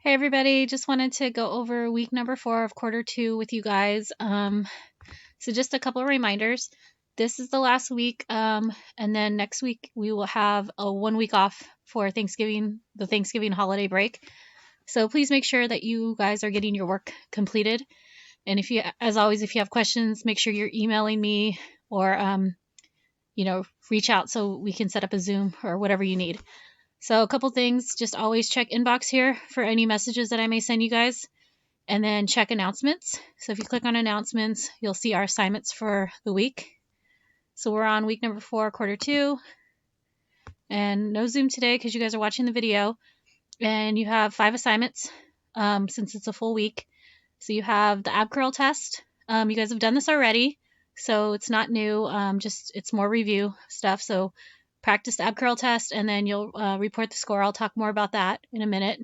Hey everybody, just wanted to go over week number 4 of quarter 2 with you guys. So just a couple of reminders. This is the last week, and then next week we will have a 1 week off for Thanksgiving, the Thanksgiving holiday break. So please make sure that you guys are getting your work completed. And if you, as always, if you have questions, make sure you're emailing me or, reach out so we can set up a Zoom or whatever you need. So a couple things, just always check inbox here for any messages that I may send you guys, and then check announcements. So if you click on announcements, you'll see our assignments for the week. So we're on week number 4, quarter 2, and no Zoom today because you guys are watching the video. And you have 5 assignments since it's a full week. So you have the ab curl test. You guys have done this already, so it's not new. Just it's more review stuff. So practice the ab curl test, and then you'll report the score. I'll talk more about that in a minute.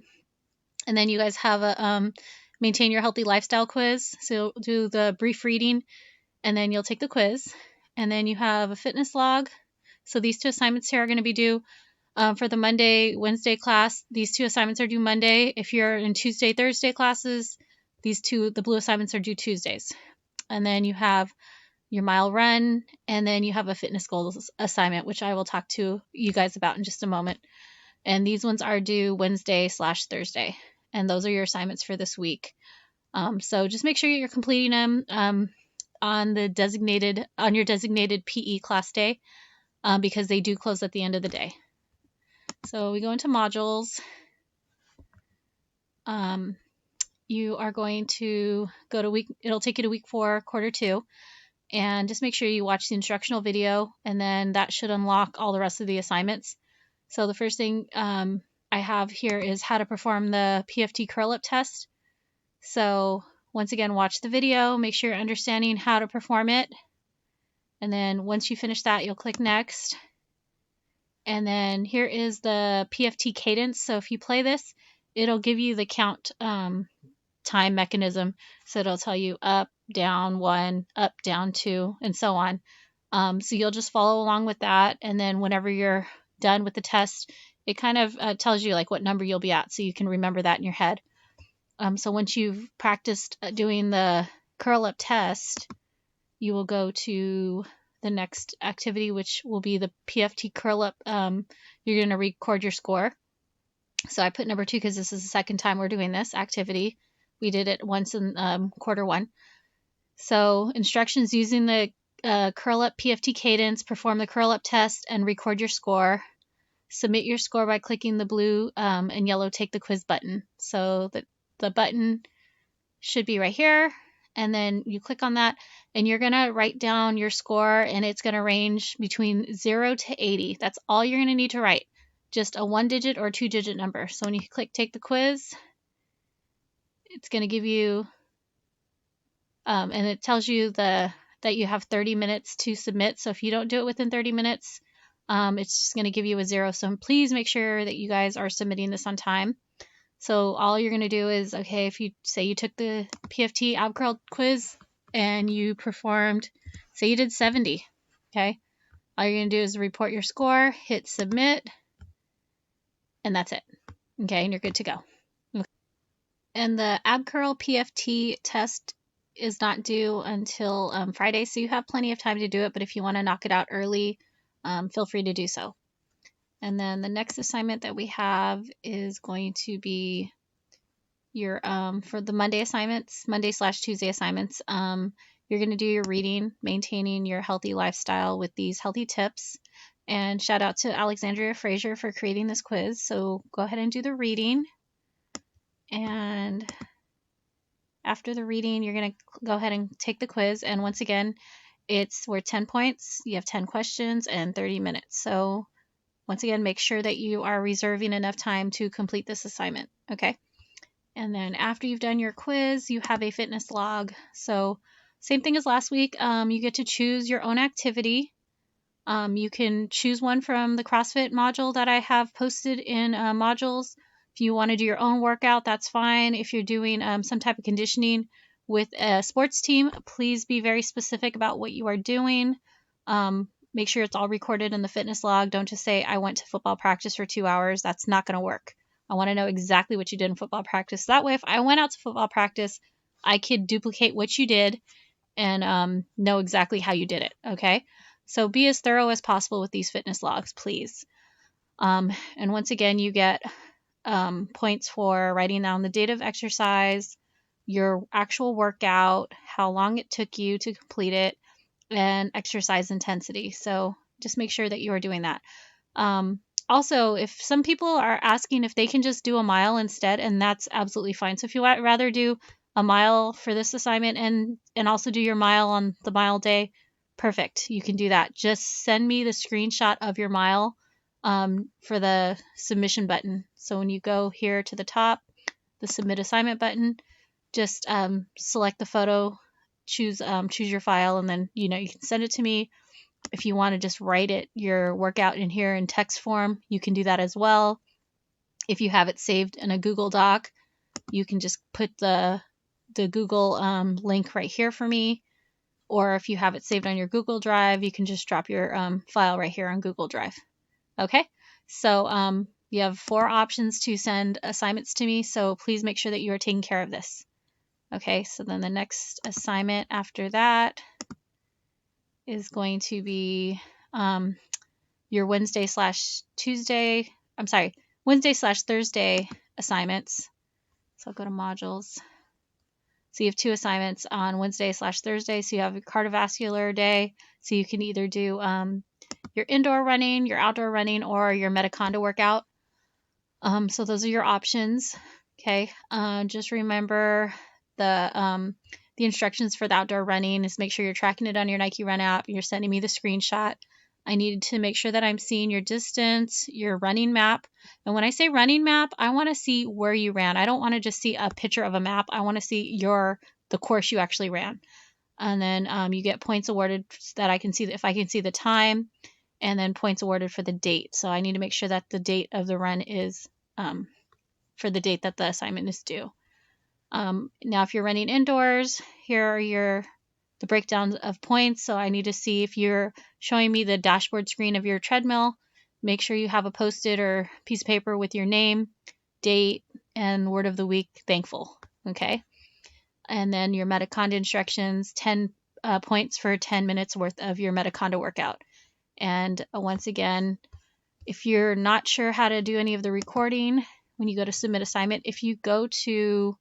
And then you guys have a maintain your healthy lifestyle quiz. So do the brief reading, and then you'll take the quiz. And then you have a fitness log. So these 2 assignments here are going to be due for the Monday, Wednesday class. These 2 assignments are due Monday. If you're in Tuesday, Thursday classes, the blue assignments are due Tuesdays. And then you have your mile run, and then you have a fitness goals assignment, which I will talk to you guys about in just a moment. And these ones are due Wednesday/Thursday, and those are your assignments for this week. So just make sure you're completing them on your designated PE class day, because they do close at the end of the day. So we go into modules. You are going to go to it'll take you to week 4, quarter 2. And just make sure you watch the instructional video, and then that should unlock all the rest of the assignments. So the first thing I have here is how to perform the PFT curl-up test. So once again, watch the video, make sure you're understanding how to perform it. And then once you finish that, you'll click next. And then here is the PFT cadence. So if you play this, it'll give you the count time mechanism. So it'll tell you up, down 1, up, down 2, and so on. So you'll just follow along with that, and then whenever you're done with the test, it kind of tells you like what number you'll be at, so you can remember that in your head. So once you've practiced doing the curl up test, you will go to the next activity, which will be the PFT curl up. You're going to record your score. So I put number 2 because this is the second time we're doing this activity. We did it once in quarter 1. So instructions: using the curl up PFT cadence, perform the curl up test, and record your score. Submit your score by clicking the blue and yellow take the quiz button. So the button should be right here, and then you click on that, and you're going to write down your score, and it's going to range between 0 to 80. That's all you're going to need to write, just a 1-digit or 2-digit number. So when you click take the quiz, it's going to give you and it tells you that you have 30 minutes to submit. So if you don't do it within 30 minutes, it's just going to give you a 0. So please make sure that you guys are submitting this on time. So all you're going to do is, okay, if you say you took the PFT ab curl quiz and you performed, say you did 70, okay, all you're going to do is report your score, hit submit, and that's it. Okay, and you're good to go. Okay. And the ab curl PFT test is not due until Friday, so you have plenty of time to do it, but if you want to knock it out early, feel free to do so. And then the next assignment that we have is going to be your for the Monday assignments, Monday/Tuesday assignments. You're going to do your reading, maintaining your healthy lifestyle with these healthy tips. And shout out to Alexandria Frazier for creating this quiz. So go ahead and do the reading, and after the reading, you're going to go ahead and take the quiz. And once again, it's worth 10 points. You have 10 questions and 30 minutes. So once again, make sure that you are reserving enough time to complete this assignment. Okay. And then after you've done your quiz, you have a fitness log. So same thing as last week. You get to choose your own activity. You can choose one from the CrossFit module that I have posted in modules. If you want to do your own workout, that's fine. If you're doing some type of conditioning with a sports team, please be very specific about what you are doing. Make sure it's all recorded in the fitness log. Don't just say, I went to football practice for 2 hours. That's not going to work. I want to know exactly what you did in football practice. That way, if I went out to football practice, I could duplicate what you did and know exactly how you did it. Okay. So be as thorough as possible with these fitness logs, please. And once again, you get points for writing down the date of exercise, your actual workout, how long it took you to complete it, and exercise intensity. So just make sure that you are doing that. Also, if some people are asking if they can just do a mile instead, and that's absolutely fine. So if you would rather do a mile for this assignment and also do your mile on the mile day, perfect. You can do that. Just send me the screenshot of your mile for the submission button. So when you go here to the top, the submit assignment button, just select the photo, choose your file, and then you can send it to me. If you want to just write it, your workout in here in text form, you can do that as well. If you have it saved in a Google Doc, you can just put the Google link right here for me. Or if you have it saved on your Google Drive, you can just drop your file right here on Google Drive. Okay, so you have 4 options to send assignments to me, so please make sure that you are taking care of this. Okay, so then the next assignment after that is going to be your Wednesday/Thursday assignments. So I'll go to modules. So you have 2 assignments on Wednesday/Thursday. So you have your cardiovascular day. So you can either do your indoor running, your outdoor running, or your Metaconda workout. So those are your options. Okay. Just remember the instructions for the outdoor running is make sure you're tracking it on your Nike Run app. You're sending me the screenshot. I need to make sure that I'm seeing your distance, your running map. And when I say running map, I want to see where you ran. I don't want to just see a picture of a map. I want to see the course you actually ran. And then you get points awarded that I can see if I can see the time, and then points awarded for the date. So I need to make sure that the date of the run is for the date that the assignment is due. Now, if you're running indoors, here are the breakdown of points. So I need to see if you're showing me the dashboard screen of your treadmill. Make sure you have a Post-it or piece of paper with your name, date, and word of the week, thankful. Okay. And then your Metaconda instructions, 10 points for 10 minutes worth of your Metaconda workout. And once again, if you're not sure how to do any of the recording, when you go to submit assignment, if you go to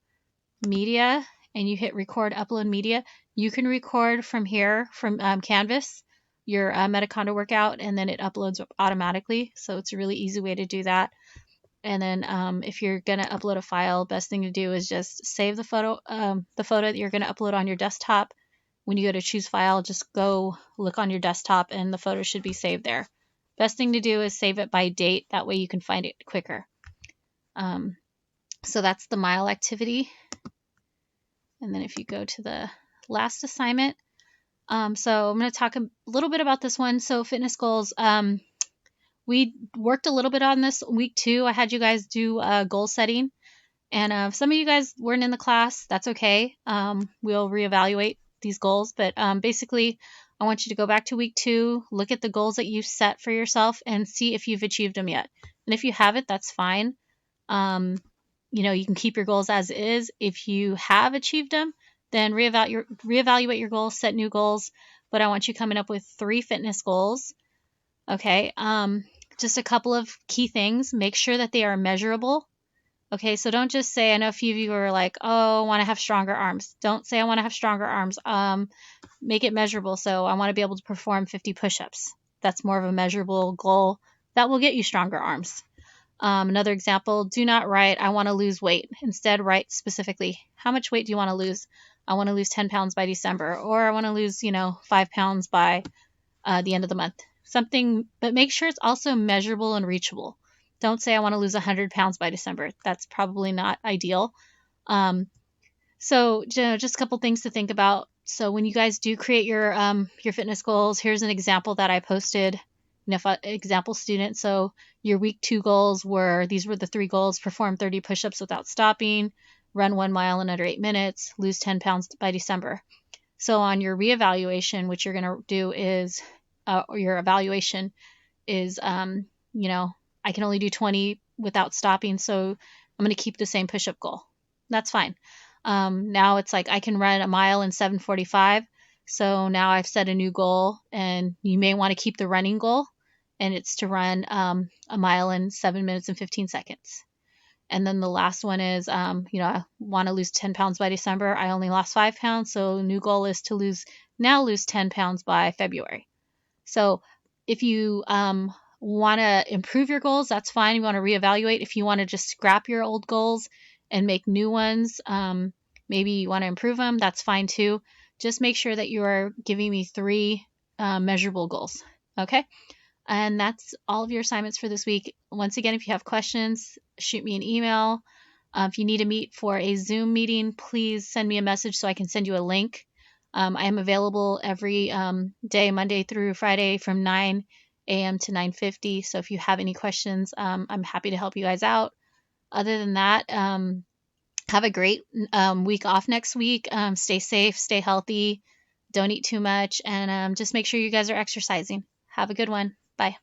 media and you hit record upload media, you can record from here from Canvas your Metaconda workout, and then it uploads automatically. So it's a really easy way to do that. And then if you're going to upload a file, best thing to do is just save the photo that you're going to upload on your desktop. When you go to choose file, just go look on your desktop and the photo should be saved there. Best thing to do is save it by date. That way you can find it quicker. So that's the mile activity. And then if you go to the last assignment, so I'm going to talk a little bit about this one. So fitness goals. We worked a little bit on this week 2. I had you guys do goal setting. And if some of you guys weren't in the class, that's okay. We'll reevaluate these goals. But basically, I want you to go back to week 2, look at the goals that you set for yourself, and see if you've achieved them yet. And if you haven't, that's fine. You can keep your goals as is. If you have achieved them, then reevaluate your goals, set new goals. But I want you coming up with 3 fitness goals. Okay. Just a couple of key things. Make sure that they are measurable. Okay, so don't just say, I know a few of you are like, oh, I want to have stronger arms. Don't say I want to have stronger arms. Make it measurable. So I want to be able to perform 50 push-ups. That's more of a measurable goal that will get you stronger arms. Another example, do not write, I want to lose weight. Instead, write specifically, how much weight do you want to lose? I want to lose 10 pounds by December, or I want to lose, 5 pounds by the end of the month. Something, but make sure it's also measurable and reachable. Don't say I want to lose 100 pounds by December. That's probably not ideal. So just a couple things to think about. So when you guys do create your fitness goals, here's an example that I posted. Example student. So your week 2 goals these were the 3 goals: perform 30 push-ups without stopping, run 1 mile in under 8 minutes, lose 10 pounds by December. So on your reevaluation, what you're going to do is, or your evaluation is, I can only do 20 without stopping, so I'm going to keep the same push-up goal. That's fine. Now it's like I can run a mile in 7:45. So now I've set a new goal, and you may want to keep the running goal, and it's to run a mile in 7 minutes and 15 seconds. And then the last one is, I want to lose 10 pounds by December. I only lost 5 pounds. So new goal is to lose 10 pounds by February. So if you want to improve your goals, that's fine. You want to reevaluate. If you want to just scrap your old goals and make new ones, maybe you want to improve them, that's fine too. Just make sure that you are giving me 3 measurable goals. Okay. And that's all of your assignments for this week. Once again, if you have questions, shoot me an email. If you need to meet for a Zoom meeting, please send me a message so I can send you a link. I am available every day, Monday through Friday from 9 a.m. to 9:50. So if you have any questions, I'm happy to help you guys out. Other than that, have a great week off next week. Stay safe, stay healthy, don't eat too much, and just make sure you guys are exercising. Have a good one. Bye.